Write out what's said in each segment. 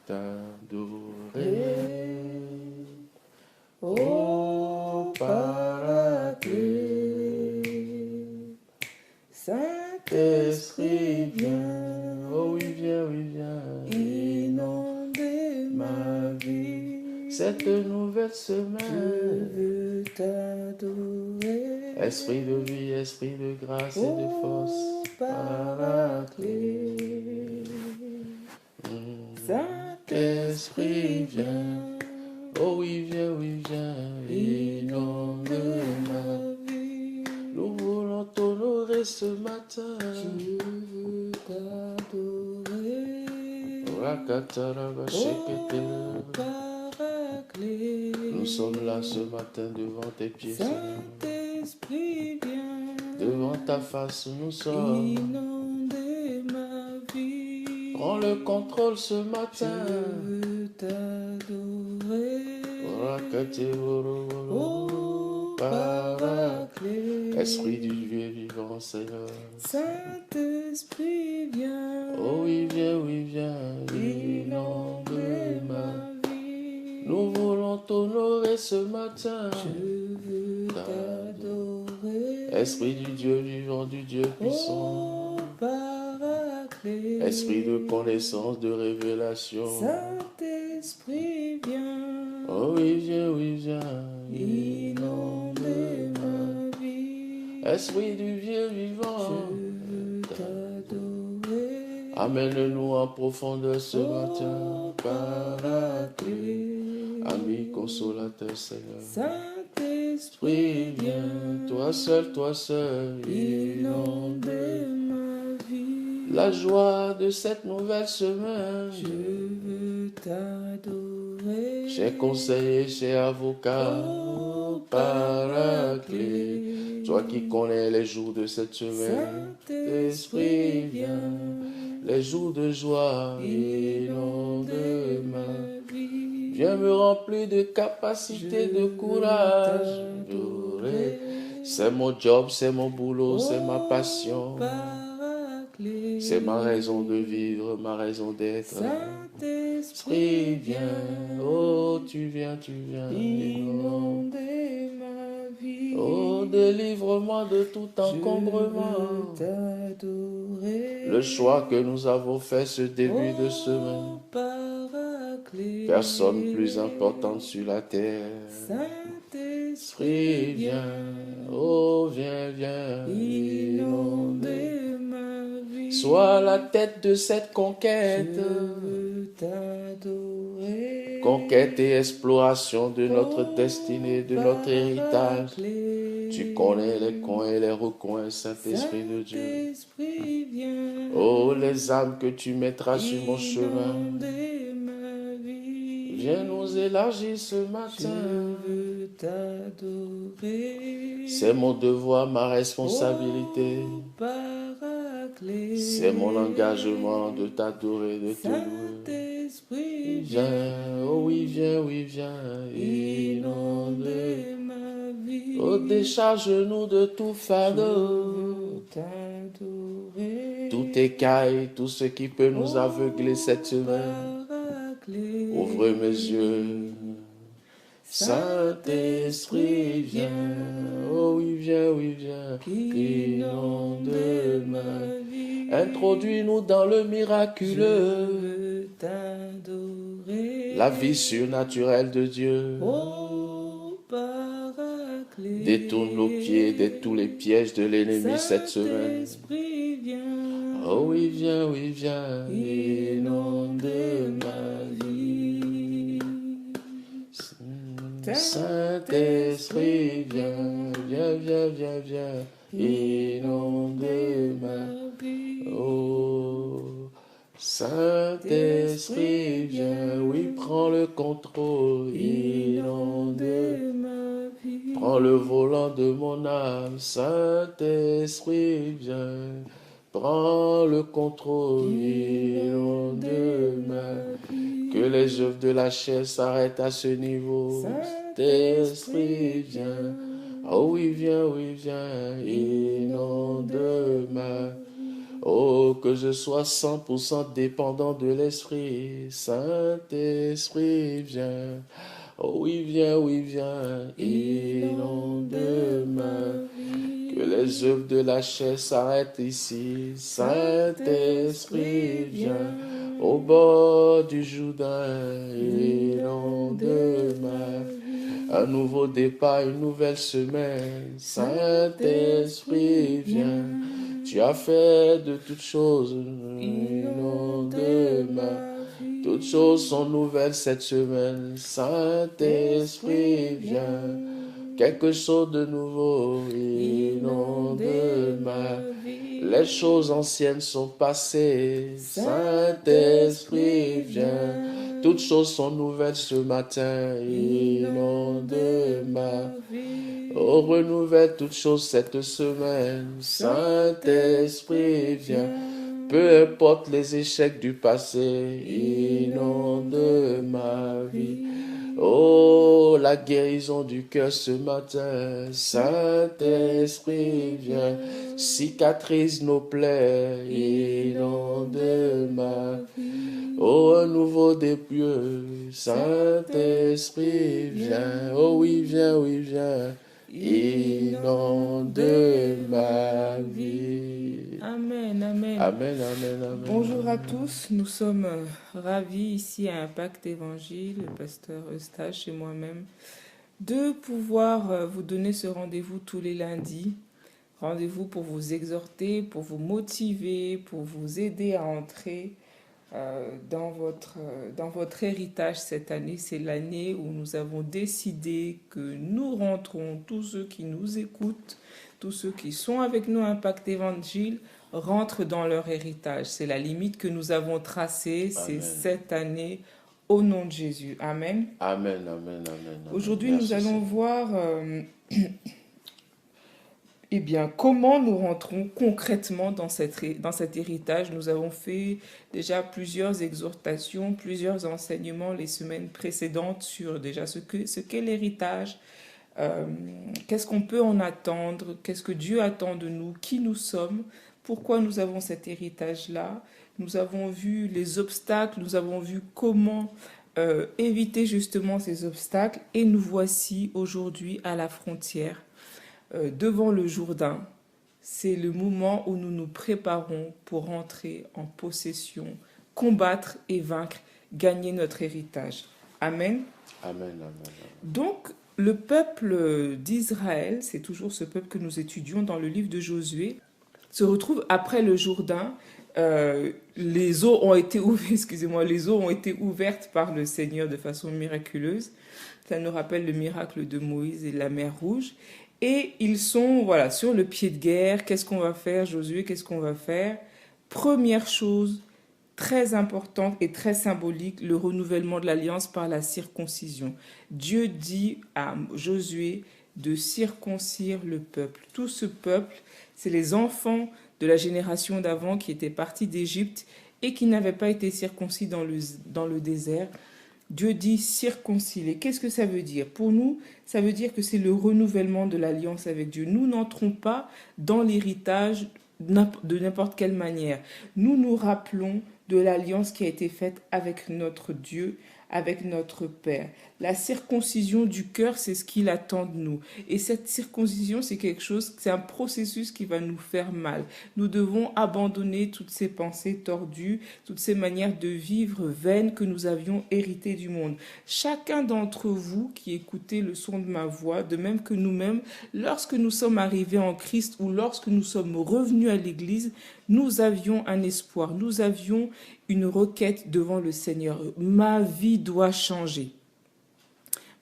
t'adorer. Ô Paraclet, Saint-Esprit, viens. Oh oui, viens, Inonder ma vie. Cette nouvelle Je semaine, veux t'adorer. esprit de vie, esprit de grâce et de force, Paraclet, Saint-Esprit, viens. Oh oui, viens, inonde ma vie. Nous voulons t'honorer ce matin. Je veux t'adorer. Paraclet, Nous sommes là ce matin devant tes pieds, Saint-Esprit, viens. Devant ta face, nous sommes. Inonder ma vie. Prends le contrôle ce matin. Je veux t'adorer. Oh, Paraclet, Esprit du Dieu vivant, Seigneur. Saint-Esprit, viens. Oh oui, viens, Inonder ma vie. Nous voulons t'honorer ce matin. Je veux t'adorer. Esprit du Dieu vivant, du Dieu puissant. Oh, Paraclet, Esprit de connaissance, de révélation. Saint-Esprit, viens. Oh oui, viens, Inonder ma vie. Esprit du Dieu vivant. Je veux t'adorer. Amène-nous en profondeur ce matin. Paraclet, Ami consolateur, Seigneur. Saint-Esprit, viens. Toi seul, Inonder ma vie. la joie de cette nouvelle semaine. Je veux t'adorer. Cher conseiller, cher avocat, Oh, Paraclet, toi qui connais les jours de cette semaine. Saint-Esprit, viens. Les jours de joie, Inonder ma vie. viens me remplir de capacité, de courage. t'adorer. C'est mon job, c'est mon boulot, c'est ma passion. Paraclet, C'est ma raison de vivre, ma raison d'être. Saint-Esprit, viens. Oh, tu viens. Inonder ma vie. Oh, délivre-moi de tout encombrement. Je veux t'adorer. Le choix que nous avons fait ce début de semaine. Paraclet, Personne plus importante sur la terre. Saint-Esprit, viens. Oh, viens. Inonder ma vie. Sois la tête de cette conquête. Je veux t'adorer. Conquête et exploration de notre destinée, de notre héritage. Paraclet, Tu connais les coins et les recoins, Saint-Esprit de Dieu. Saint-Esprit, viens. Oh, les âmes que tu mettras sur mon chemin. Inonder ma vie. Viens nous élargir ce Je matin. veux t'adorer. C'est mon devoir, ma responsabilité. Oh, Paraclet, C'est mon engagement de t'adorer, de te louer. Saint-Esprit, Viens, oh oui, viens. inonder ma vie. Oh, décharge-nous de tout Je fardeau. veux t'adorer. Tout écaille, tout ce qui peut nous aveugler cette semaine. Paraclet, Ouvre mes yeux. Saint-Esprit, viens. Oh oui, viens. inonde ma vie. Introduis-nous dans le Je miraculeux. veux t'adorer. La vie surnaturelle de Dieu. Oh, Paraclet, Détourne nos pieds de tous les pièges de l'ennemi cette semaine. Saint-Esprit, viens. Oh oui, viens. Inonde ma vie. Saint-Esprit, viens. Inonde ma vie. Oh, Saint-Esprit, viens. Oui, prends le contrôle. Inonde. ma vie. Prends le volant de mon âme. Saint-Esprit, viens. Prends le contrôle. Inonde ma vie. Que les œuvres de la chair s'arrêtent à ce niveau. Saint-Esprit, viens. Oh oui, viens. Inonde ma. Oh, que je sois 100% dépendant de l'Esprit. Saint-Esprit, viens. Oh oui, viens, inonde ma vie. Que les œuvres de la chair s'arrêtent ici. Saint-Esprit, viens. Au bord du Jourdain, inonde ma vie. Un nouveau départ, une nouvelle semaine. Saint-Esprit, viens. Tu as fait de toutes choses, inonde ma vie. Toutes choses sont nouvelles cette semaine. Saint-Esprit, viens. Quelque chose de nouveau, inonde ma vie. Les choses anciennes sont passées. Saint-Esprit, viens. Toutes choses sont nouvelles ce matin. Inonde ma vie. Oh, renouvelle toutes choses cette semaine. Saint-Esprit, viens. Peu importe les échecs du passé. Inonde ma vie. Oh, la guérison du cœur ce matin. Saint-Esprit, viens. Cicatrise nos plaies. Inonde ma vie. Oh, un nouveau début. Saint-Esprit, viens. Oh oui, viens, viens. Inonde ma vie. Amen, amen. Amen, amen, amen. Bonjour à tous, nous sommes ravis ici à Impact Évangile, le pasteur Eustache et moi-même, de pouvoir vous donner ce rendez-vous tous les lundis. Rendez-vous pour vous exhorter, pour vous motiver, pour vous aider à entrer dans votre héritage cette année. C'est l'année où nous avons décidé que nous rentrons, tous ceux qui nous écoutent, tous ceux qui sont avec nous à Impact Évangile, rentrent dans leur héritage. C'est la limite que nous avons tracée, c'est cette année, au nom de Jésus. Amen. Amen, amen, amen. Aujourd'hui, nous allons voir eh bien, comment nous rentrons concrètement dans cet héritage. Nous avons fait déjà plusieurs exhortations, plusieurs enseignements les semaines précédentes sur déjà ce qu'est l'héritage, qu'est-ce qu'on peut en attendre, qu'est-ce que Dieu attend de nous, qui nous sommes, pourquoi nous avons cet héritage-là. Nous avons vu les obstacles, nous avons vu comment éviter justement ces obstacles, et nous voici aujourd'hui à la frontière, devant le Jourdain. C'est le moment où nous nous préparons pour entrer en possession, combattre et vaincre, gagner notre héritage. Amen. Amen, amen. Donc, le peuple d'Israël, c'est toujours ce peuple que nous étudions dans le livre de Josué, se retrouve après le Jourdain. Les eaux ont été ouvertes par le Seigneur de façon miraculeuse. Ça nous rappelle le miracle de Moïse et la mer Rouge. Et ils sont sur le pied de guerre. Qu'est-ce qu'on va faire, Josué? Qu'est-ce qu'on va faire? Première chose très importante et très symbolique, le renouvellement de l'alliance par la circoncision. Dieu dit à Josué de circoncire le peuple. Tout ce peuple, c'est les enfants de la génération d'avant qui étaient partis d'Égypte et qui n'avaient pas été circoncis dans le désert. Dieu dit circoncilier. Qu'est-ce que ça veut dire? Pour nous, ça veut dire que c'est le renouvellement de l'alliance avec Dieu. Nous n'entrons pas dans l'héritage de n'importe quelle manière. Nous nous rappelons de l'alliance qui a été faite avec notre Dieu, avec notre Père. La circoncision du cœur, c'est ce qu'il attend de nous. Et cette circoncision, c'est un processus qui va nous faire mal. Nous devons abandonner toutes ces pensées tordues, toutes ces manières de vivre vaines que nous avions héritées du monde. Chacun d'entre vous qui écoutez le son de ma voix, de même que nous-mêmes, lorsque nous sommes arrivés en Christ ou lorsque nous sommes revenus à l'Église, nous avions un espoir, nous avions une requête devant le Seigneur. Ma vie doit changer.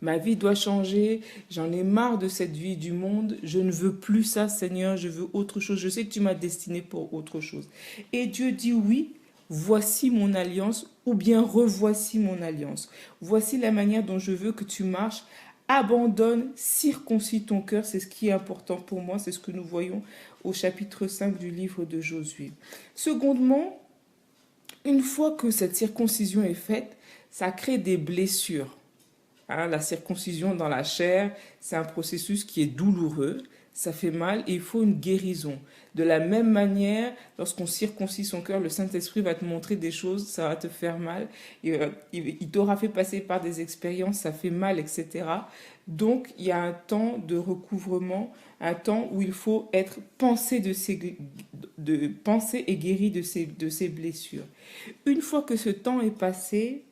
Ma vie doit changer, j'en ai marre de cette vie du monde, je ne veux plus ça, Seigneur, je veux autre chose, je sais que tu m'as destiné pour autre chose. Et Dieu dit oui, voici mon alliance, ou bien revoici mon alliance. Voici la manière dont je veux que tu marches. Abandonne, circoncis ton cœur, c'est ce qui est important pour moi, c'est ce que nous voyons au chapitre 5 du livre de Josué. Secondement, une fois que cette circoncision est faite, ça crée des blessures. La circoncision dans la chair, c'est un processus qui est douloureux. ça fait mal et il faut une guérison. De la même manière, lorsqu'on circoncit son cœur, le Saint-Esprit va te montrer des choses, ça va te faire mal, il t'aura fait passer par des expériences, ça fait mal, etc. Donc, il y a un temps de recouvrement, un temps où il faut être pensé pensé et guéri de ses blessures. Une fois que ce temps est passé,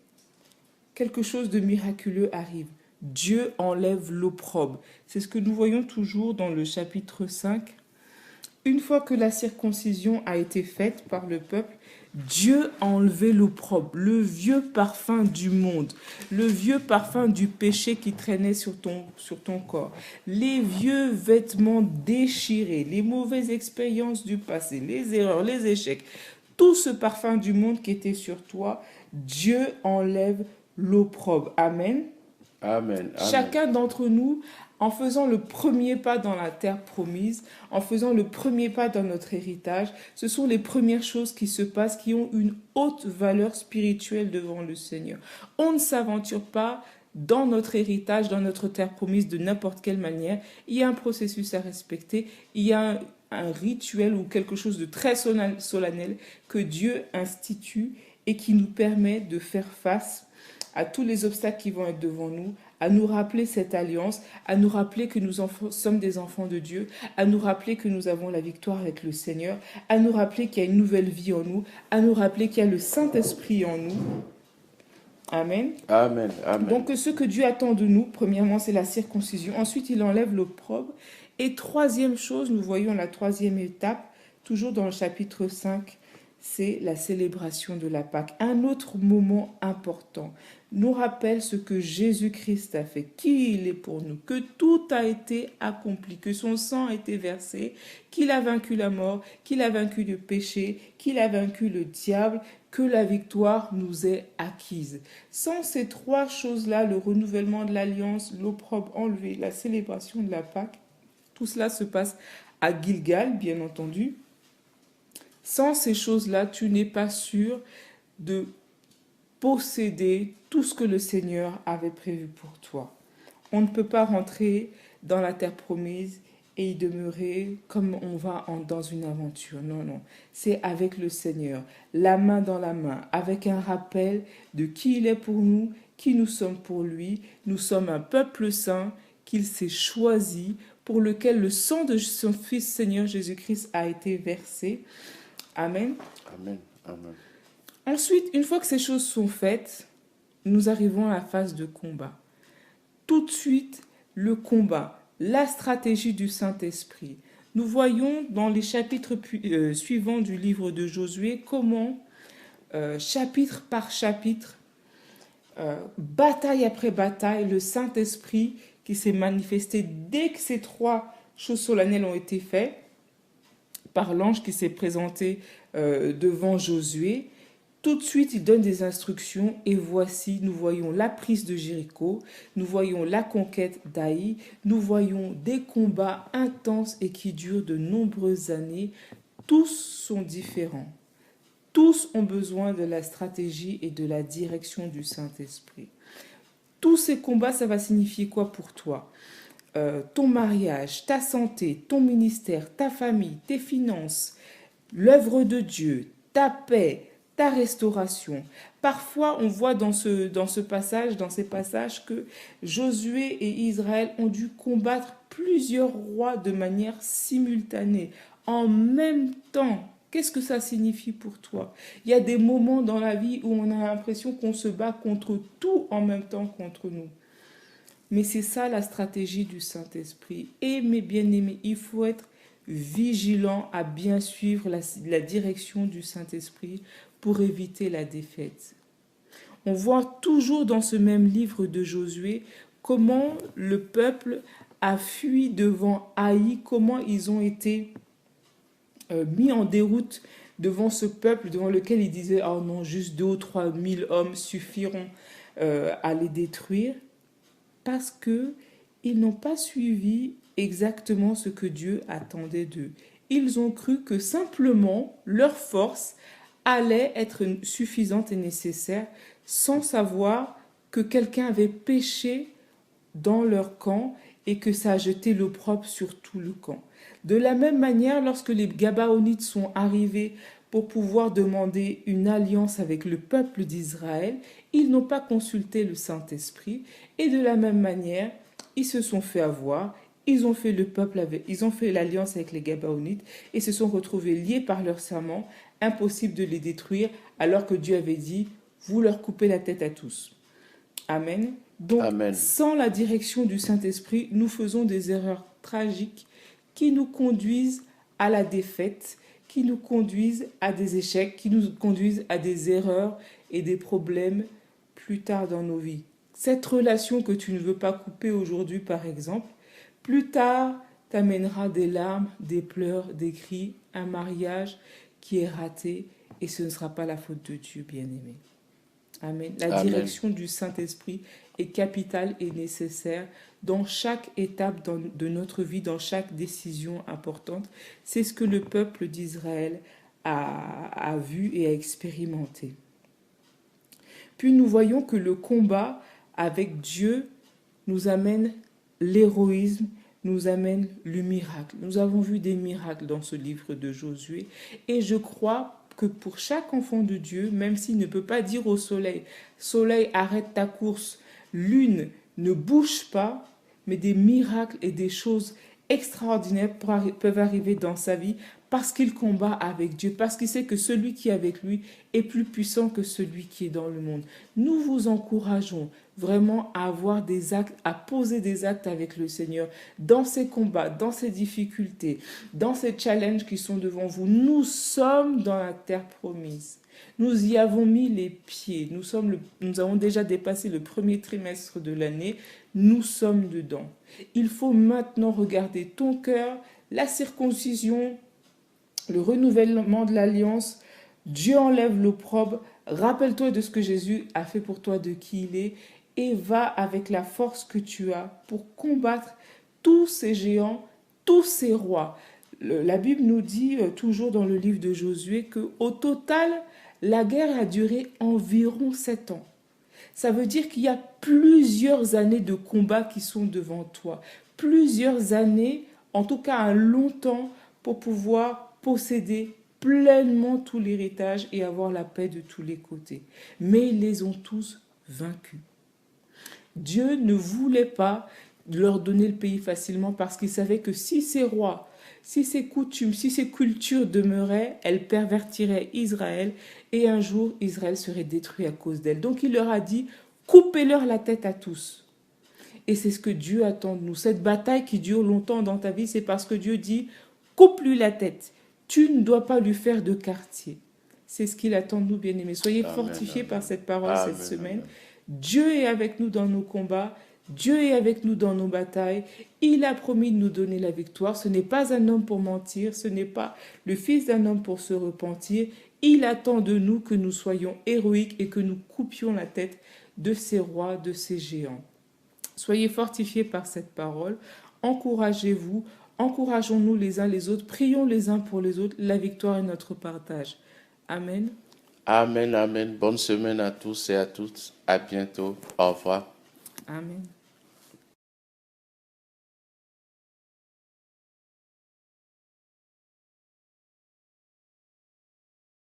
quelque chose de miraculeux arrive. Dieu enlève l'opprobre. C'est ce que nous voyons toujours dans le chapitre 5. Une fois que la circoncision a été faite par le peuple, Dieu a enlevé l'opprobre, le vieux parfum du monde, le vieux parfum du péché qui traînait sur ton corps, les vieux vêtements déchirés, les mauvaises expériences du passé, les erreurs, les échecs, tout ce parfum du monde qui était sur toi, Dieu enlève l'opprobre. Amen. Amen. Amen. Chacun d'entre nous, en faisant le premier pas dans la terre promise, en faisant le premier pas dans notre héritage, ce sont les premières choses qui se passent, qui ont une haute valeur spirituelle devant le Seigneur. On ne s'aventure pas dans notre héritage, dans notre terre promise de n'importe quelle manière. Il y a un processus à respecter, il y a un rituel ou quelque chose de très solennel que Dieu institue et qui nous permet de faire face à tous les obstacles qui vont être devant nous, à nous rappeler cette alliance, à nous rappeler que nous sommes des enfants de Dieu, à nous rappeler que nous avons la victoire avec le Seigneur, à nous rappeler qu'il y a une nouvelle vie en nous, à nous rappeler qu'il y a le Saint-Esprit en nous. Amen. Amen. Amen. Donc ce que Dieu attend de nous, premièrement, c'est la circoncision. Ensuite, il enlève l'opprobre. Et troisième chose, nous voyons la troisième étape, toujours dans le chapitre 5, c'est la célébration de la Pâque. Un autre moment important nous rappelle ce que Jésus-Christ a fait, qui il est pour nous, que tout a été accompli, que son sang a été versé, qu'il a vaincu la mort, qu'il a vaincu le péché, qu'il a vaincu le diable, que la victoire nous est acquise. Sans ces trois choses-là, le renouvellement de l'alliance, l'opprobre enlevé, la célébration de la Pâque, tout cela se passe à Gilgal, bien entendu. Sans ces choses-là, tu n'es pas sûr de posséder tout ce que le Seigneur avait prévu pour toi. On ne peut pas rentrer dans la terre promise et y demeurer comme on va dans une aventure. Non, non. C'est avec le Seigneur, la main dans la main, avec un rappel de qui il est pour nous, qui nous sommes pour lui. Nous sommes un peuple saint qu'il s'est choisi, pour lequel le sang de son Fils Seigneur Jésus-Christ a été versé. Amen. Amen. Amen. Ensuite, une fois que ces choses sont faites, nous arrivons à la phase de combat. Tout de suite, le combat, la stratégie du Saint-Esprit. Nous voyons dans les chapitres suivants du livre de Josué comment, chapitre par chapitre, bataille après bataille, le Saint-Esprit qui s'est manifesté dès que ces trois choses solennelles ont été faites, par l'ange qui s'est présenté devant Josué. Tout de suite, il donne des instructions et voici, nous voyons la prise de Jéricho, nous voyons la conquête d'Aï, nous voyons des combats intenses et qui durent de nombreuses années. Tous sont différents. Tous ont besoin de la stratégie et de la direction du Saint-Esprit. Tous ces combats, ça va signifier quoi pour toi ? Ton mariage, ta santé, ton ministère, ta famille, tes finances, l'œuvre de Dieu, ta paix, ta restauration. Parfois, on voit dans ces passages, que Josué et Israël ont dû combattre plusieurs rois de manière simultanée, en même temps. Qu'est-ce que ça signifie pour toi ? Il y a des moments dans la vie où on a l'impression qu'on se bat contre tout en même temps contre nous. Mais c'est ça la stratégie du Saint-Esprit. Et mes bien-aimés, il faut être vigilant à bien suivre la direction du Saint-Esprit pour éviter la défaite. On voit toujours dans ce même livre de Josué comment le peuple a fui devant Haï, comment ils ont été mis en déroute devant ce peuple devant lequel ils disaient « Oh non, juste 2 ou 3 000 hommes suffiront à les détruire », parce qu'ils n'ont pas suivi exactement ce que Dieu attendait d'eux. Ils ont cru que simplement leur force allait être suffisante et nécessaire sans savoir que quelqu'un avait péché dans leur camp et que ça a jeté l'opprobre sur tout le camp. De la même manière, lorsque les Gabaonites sont arrivés pour pouvoir demander une alliance avec le peuple d'Israël, ils n'ont pas consulté le Saint-Esprit, et de la même manière, ils se sont fait avoir, ils ont fait l'alliance avec les Gabaonites et se sont retrouvés liés par leur serment, impossible de les détruire, alors que Dieu avait dit, vous leur coupez la tête à tous. Amen. Donc, Amen. sans la direction du Saint-Esprit, nous faisons des erreurs tragiques qui nous conduisent à la défaite, qui nous conduisent à des échecs, qui nous conduisent à des erreurs et des problèmes plus tard dans nos vies. Cette relation que tu ne veux pas couper aujourd'hui, par exemple, plus tard t'amènera des larmes, des pleurs, des cris, un mariage qui est raté, et ce ne sera pas la faute de Dieu, bien-aimé. Amen. La Amen. direction du Saint-Esprit est capitale et nécessaire dans chaque étape de notre vie, dans chaque décision importante. C'est ce que le peuple d'Israël a vu et a expérimenté. Puis nous voyons que le combat avec Dieu nous amène l'héroïsme, nous amène le miracle. Nous avons vu des miracles dans ce livre de Josué, et je crois que pour chaque enfant de Dieu, même s'il ne peut pas dire au soleil, soleil, arrête ta course, lune, ne bouge pas, mais des miracles et des choses extraordinaires peuvent arriver dans sa vie parce qu'il combat avec Dieu, parce qu'il sait que celui qui est avec lui est plus puissant que celui qui est dans le monde. Nous vous encourageons vraiment à avoir des actes, à poser des actes avec le Seigneur dans ces combats, dans ces difficultés, dans ces challenges qui sont devant vous. Nous sommes dans la terre promise. Nous y avons mis les pieds. Nous avons déjà dépassé le premier trimestre de l'année. Nous sommes dedans. Il faut maintenant regarder ton cœur, la circoncision, le renouvellement de l'alliance. Dieu enlève l'opprobre. Rappelle-toi de ce que Jésus a fait pour toi, de qui il est, et va avec la force que tu as pour combattre tous ces géants, tous ces rois. La Bible nous dit toujours dans le livre de Josué qu'au total, la guerre a duré environ 7 ans. Ça veut dire qu'il y a plusieurs années de combat qui sont devant toi. Plusieurs années, en tout cas un long temps, pour pouvoir posséder pleinement tout l'héritage et avoir la paix de tous les côtés. Mais ils les ont tous vaincus. Dieu ne voulait pas leur donner le pays facilement parce qu'il savait que si ces rois, si ces coutumes, si ces cultures demeuraient, elles pervertiraient Israël et un jour Israël serait détruit à cause d'elles. Donc il leur a dit, coupez-leur la tête à tous. Et c'est ce que Dieu attend de nous. Cette bataille qui dure longtemps dans ta vie, c'est parce que Dieu dit, coupe-lui la tête. Tu ne dois pas lui faire de quartier. C'est ce qu'il attend de nous, bien-aimés. Soyez fortifiés par cette parole cette semaine. Dieu est avec nous dans nos combats. Dieu est avec nous dans nos batailles. Il a promis de nous donner la victoire. Ce n'est pas un homme pour mentir. Ce n'est pas le fils d'un homme pour se repentir. Il attend de nous que nous soyons héroïques et que nous coupions la tête de ces rois, de ces géants. Soyez fortifiés par cette parole. Encouragez-vous. Encourageons-nous les uns les autres. Prions les uns pour les autres. La victoire est notre partage. Amen. Amen, amen. Bonne semaine à tous et à toutes. À bientôt. Au revoir. Amen.